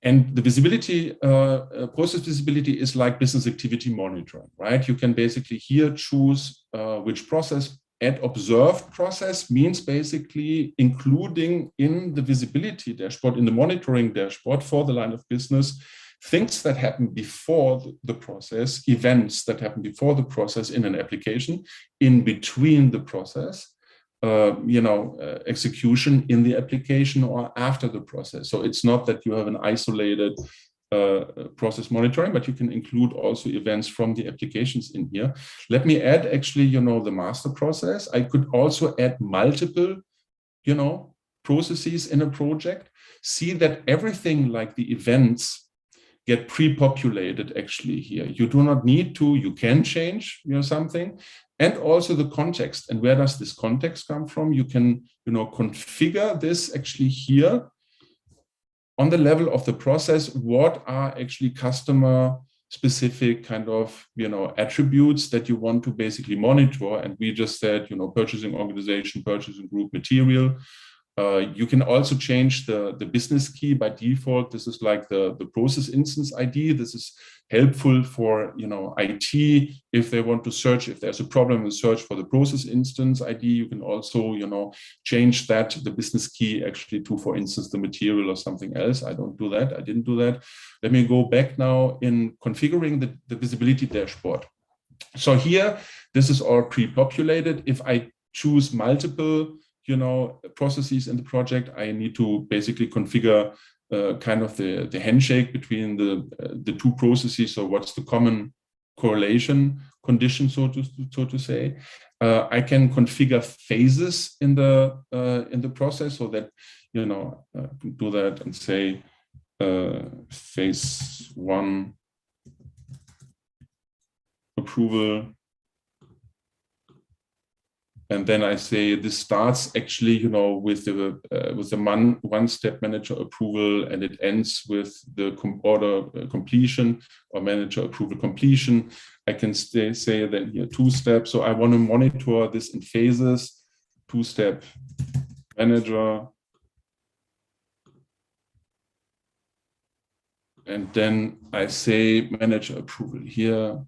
And the visibility, process visibility is like business activity monitoring, right? You can basically here choose which process add observed process means basically including in the visibility dashboard, in the monitoring dashboard for the line of business, things that happen before the process, events that happen before the process in an application, in between the process, execution in the application or after the process. So it's not that you have an isolated process monitoring, but you can include also events from the applications in here. Let me add actually, the master process. I could also add multiple, processes in a project. See that everything like the events get pre-populated actually here. You do not need to, you can change, something. And also the context. And where does this context come from? You can, configure this actually here on the level of the process. What are actually customer specific kind of, attributes that you want to basically monitor? And we just said, purchasing organization, purchasing group, material. You can also change the business key by default. This is like the process instance ID. This is helpful for IT if they want to search. If there's a problem with search for the process instance ID, you can also change that, the business key actually to, for instance, the material or something else. I don't do that. I didn't do that. Let me go back now in configuring the visibility dashboard. So here, this is all pre-populated. If I choose multiple processes in the project, I need to basically configure kind of the handshake between the two processes. So what's the common correlation condition, so to say? I can configure phases in the process so that I can do that and say phase 1 approval. And then I say this starts actually, with the one-step manager approval, and it ends with the order completion or manager approval completion. I can say that here 2-step. So I want to monitor this in phases. 2-step manager, and then I say manager approval here.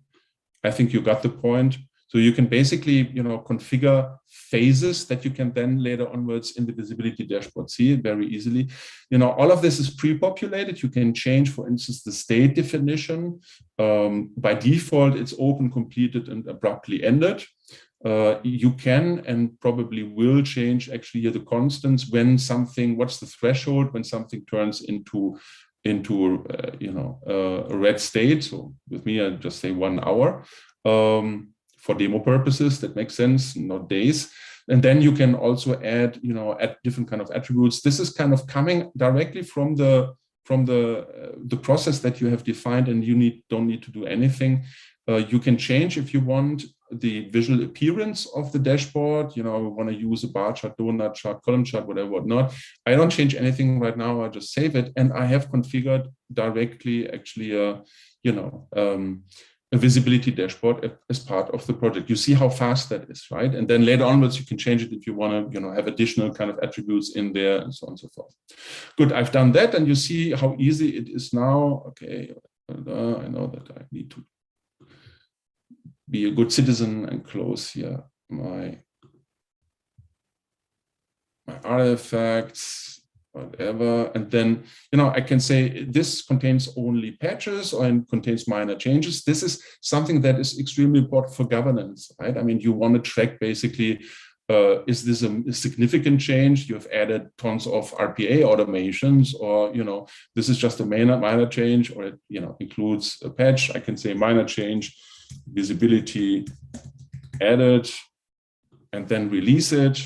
I think you got the point. So you can basically, configure phases that you can then later onwards in the visibility dashboard see very easily. All of this is pre-populated. You can change, for instance, the state definition. By default, it's open, completed, and abruptly ended. You can and probably will change actually here the constants when something, what's the threshold when something turns into a red state. So with me, I just say 1 hour. For demo purposes, that makes sense, not days. And then you can also add, add different kind of attributes. This is kind of coming directly from the process that you have defined, and you don't need to do anything. You can change, if you want, the visual appearance of the dashboard. We want to use a bar chart, donut chart, column chart, whatever, not. I don't change anything right now. I just save it, and I have configured directly actually a visibility dashboard as part of the project. You see how fast that is, right? And then later onwards, you can change it if you want to, have additional kind of attributes in there and so on and so forth. Good, I've done that, and you see how easy it is now. Okay, I know that I need to be a good citizen and close here my artifacts, whatever, and then I can say this contains only patches or it contains minor changes. This is something that is extremely important for governance, right? I mean, you want to track basically, is this a significant change? You have added tons of RPA automations, or this is just a minor change, or it includes a patch. I can say minor change, visibility added, and then release it.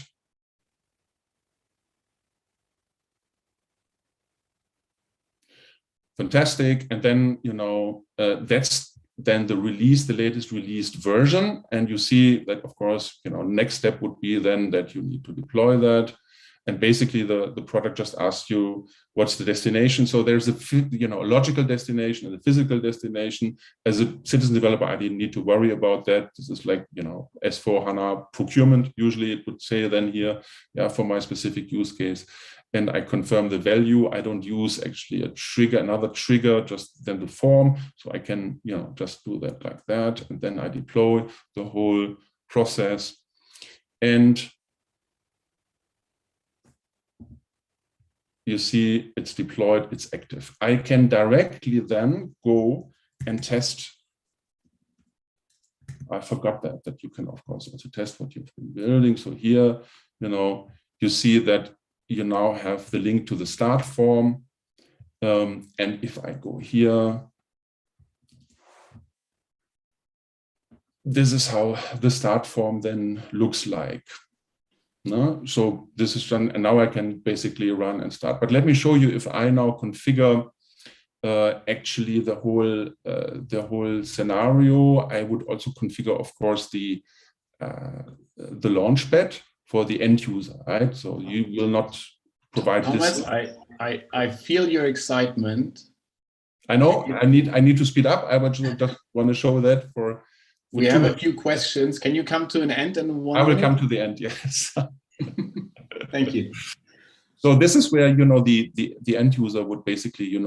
Fantastic. And then, that's then the latest released version. And you see that, of course, next step would be then that you need to deploy that. And basically the product just asks you, what's the destination? So there's a logical destination and a physical destination. As a citizen developer, I didn't need to worry about that. This is like, S/4HANA procurement. Usually it would say then here, for my specific use case. And I confirm the value. I don't use actually another trigger, just then the form. So I can, just do that like that. And then I deploy the whole process. and you see it's deployed, it's active. I can directly then go and test. I forgot that you can, of course, also test what you've been building. So here, you see that you now have the link to the start form. And if I go here, this is how the start form then looks like. No? So this is done, and now I can basically run and start. But let me show you if I now configure actually the whole scenario. I would also configure, of course, the launchpad for the end user, right? So you will not provide Thomas, this. I feel your excitement. I know. I need to speed up. I just want to show that for. We have a few questions. Can you come to an end in 1 minute? I will come to the end. Yes. Thank you. So this is where the end user would basically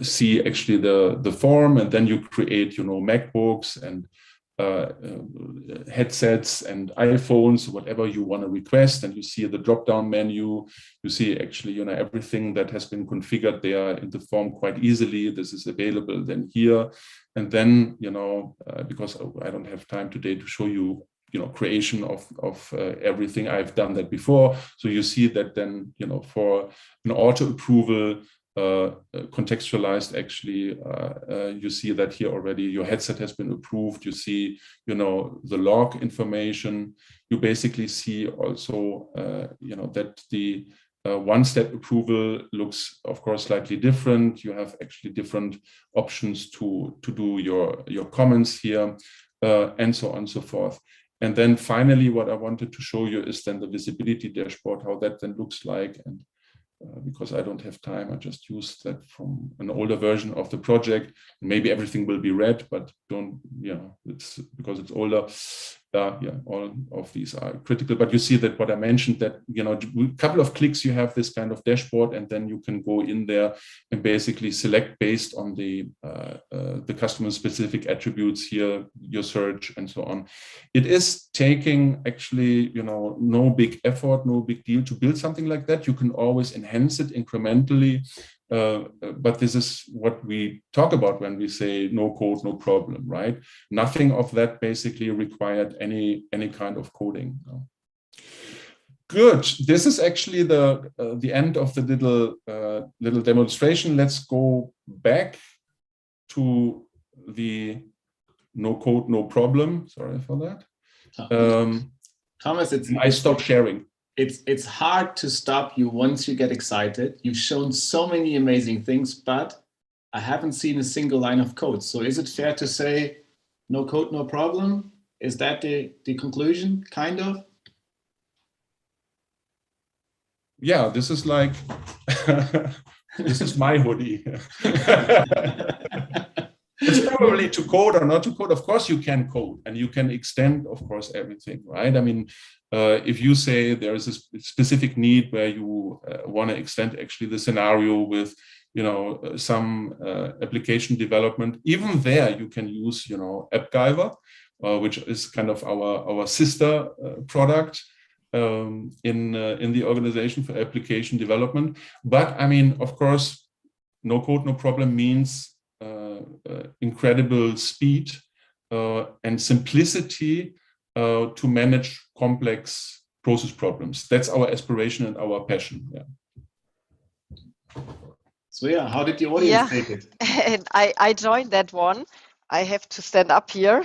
see actually the form, and then you create MacBooks and headsets and iPhones, whatever you want to request, and you see the drop-down menu. You see actually everything that has been configured there in the form quite easily. This is available then here, and then because I don't have time today to show you creation of everything. I've done that before. So you see that then for an auto approval contextualized, actually you see that here already your headset has been approved. You see the log information. You basically see also that the one-step approval looks, of course, slightly different. You have actually different options to do your comments here, and so on and so forth. And then finally, what I wanted to show you is then the visibility dashboard, how that then looks like. And because I don't have time, I just use that from an older version of the project. Maybe everything will be red, but don't, it's because it's older. All of these are critical. But you see that what I mentioned, that a couple of clicks, you have this kind of dashboard, and then you can go in there and basically select based on the customer specific attributes here, your search and so on. It is taking actually no big effort, no big deal to build something like that. You can always enhance it incrementally. But this is what we talk about when we say no code, no problem, right? Nothing of that basically required any kind of coding. No. Good. This is actually the end of the little demonstration. Let's go back to the no code, no problem. Sorry for that. Thomas, I stopped sharing. It's hard to stop you once you get excited. You've shown so many amazing things, but I haven't seen a single line of code. So is it fair to say no code, no problem? Is that the conclusion, kind of? Yeah, this is like, this is my hoodie. It's probably to code or not to code. Of course, you can code and you can extend, of course, everything, right? I mean, if you say there is a specific need where you want to extend actually the scenario with, some application development, even there you can use, AppGyver, which is kind of our sister product in the organization for application development. But I mean, of course, no code, no problem means incredible speed and simplicity to manage complex process problems. That's our aspiration and our passion. Yeah. So yeah, how did the audience take it? And I joined that one. I have to stand up here.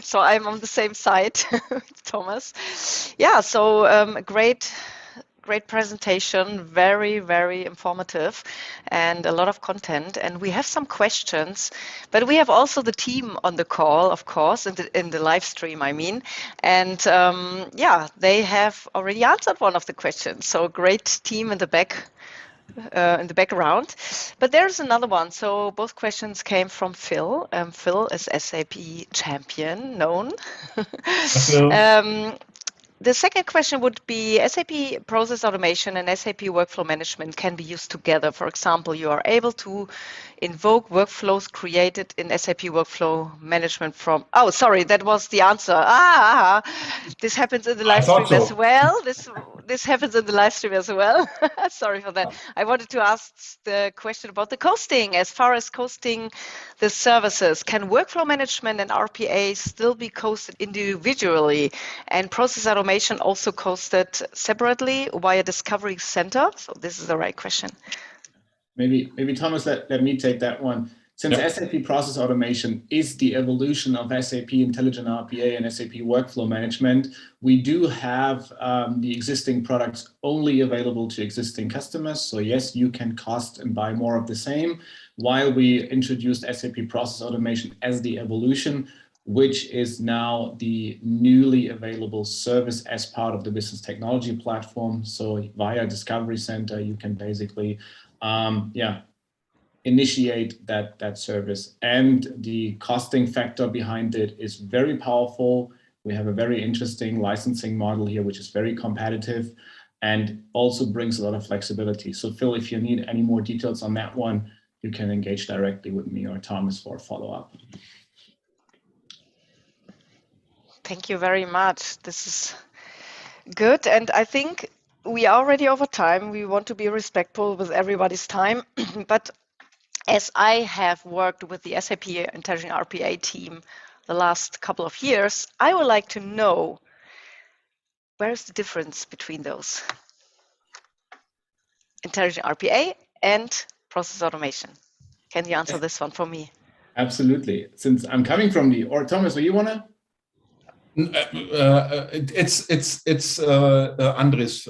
So I'm on the same side with Thomas. Yeah, so great presentation, very, very informative, and a lot of content. And we have some questions, but we have also the team on the call, of course, in the live stream, I mean. And they have already answered one of the questions. So great team in the background. But there's another one. So both questions came from Phil. Phil is SAP champion, known. The second question would be SAP Process Automation and SAP Workflow Management can be used together. For example, you are able to invoke workflows created in SAP Workflow Management from... Oh, sorry, that was the answer. This happens in the live stream as well. This happens in the live stream as well. Sorry for that. I wanted to ask the question about the costing. As far as costing the services, can Workflow Management and RPA still be costed individually? And Process Automation also costed separately via Discovery Center? So this is the right question. Maybe Thomas, let me take that one. Since SAP Process Automation is the evolution of SAP Intelligent RPA and SAP Workflow Management, we do have the existing products only available to existing customers. So yes, you can cost and buy more of the same, while we introduced SAP Process Automation as the evolution, which is now the newly available service as part of the business technology platform. So via Discovery Center, you can basically initiate that service, and the costing factor behind it is very powerful. We have a very interesting licensing model here, which is very competitive and also brings a lot of flexibility. So Phil, if you need any more details on that one, you can engage directly with me or Thomas for a follow-up. Thank you very much. This is good. And I think we are already over time. We want to be respectful with everybody's time. But as I have worked with the SAP Intelligent RPA team the last couple of years, I would like to know, where is the difference between those? Intelligent RPA and Process Automation. Can you answer this one for me? Absolutely. Since I'm coming from or Thomas, do you want to? It's Andres'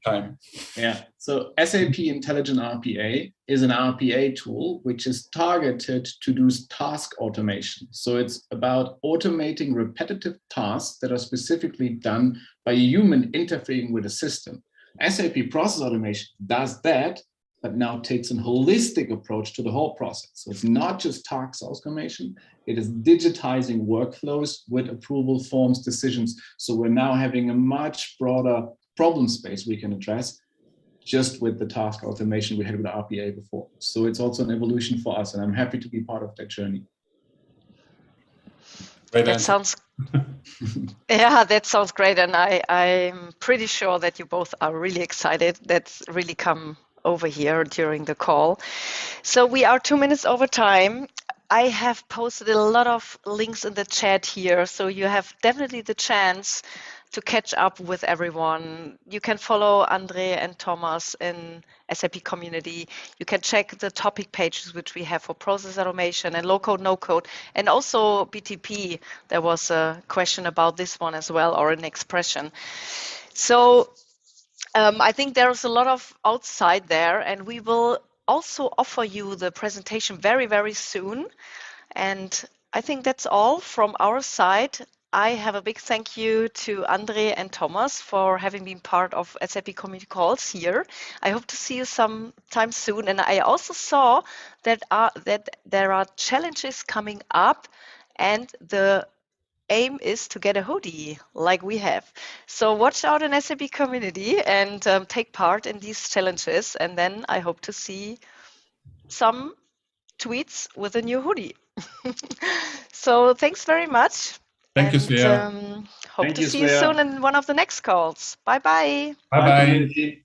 time. Yeah. So SAP Intelligent RPA is an RPA tool which is targeted to do task automation. So it's about automating repetitive tasks that are specifically done by a human interfering with a system. SAP Process Automation does that, but now takes a holistic approach to the whole process. So it's not just task automation, it is digitizing workflows with approval forms, decisions. So we're now having a much broader problem space we can address just with the task automation we had with the RPA before. So it's also an evolution for us, and I'm happy to be part of that journey. That sounds yeah, that sounds great, and I'm pretty sure that you both are really excited. That's really come over here during the call. So we are 2 minutes over time. I have posted a lot of links in the chat here, so you have definitely the chance to catch up with everyone. You can follow Andre and Thomas in SAP community. You can check the topic pages which we have for process automation and low code, no code, and also BTP. There was a question about this one as well, or an expression. So I think there's a lot of outside there, and we will also offer you the presentation very, very soon. And I think that's all from our side. I have a big thank you to Andre and Thomas for having been part of SAP Community Calls here. I hope to see you sometime soon. And I also saw that there are challenges coming up, and the aim is to get a hoodie like we have. So watch out in SAP community and take part in these challenges. And then I hope to see some tweets with a new hoodie. So thanks very much. Thank you, Svea. Hope to see you soon in one of the next calls. Bye-bye. Bye-bye.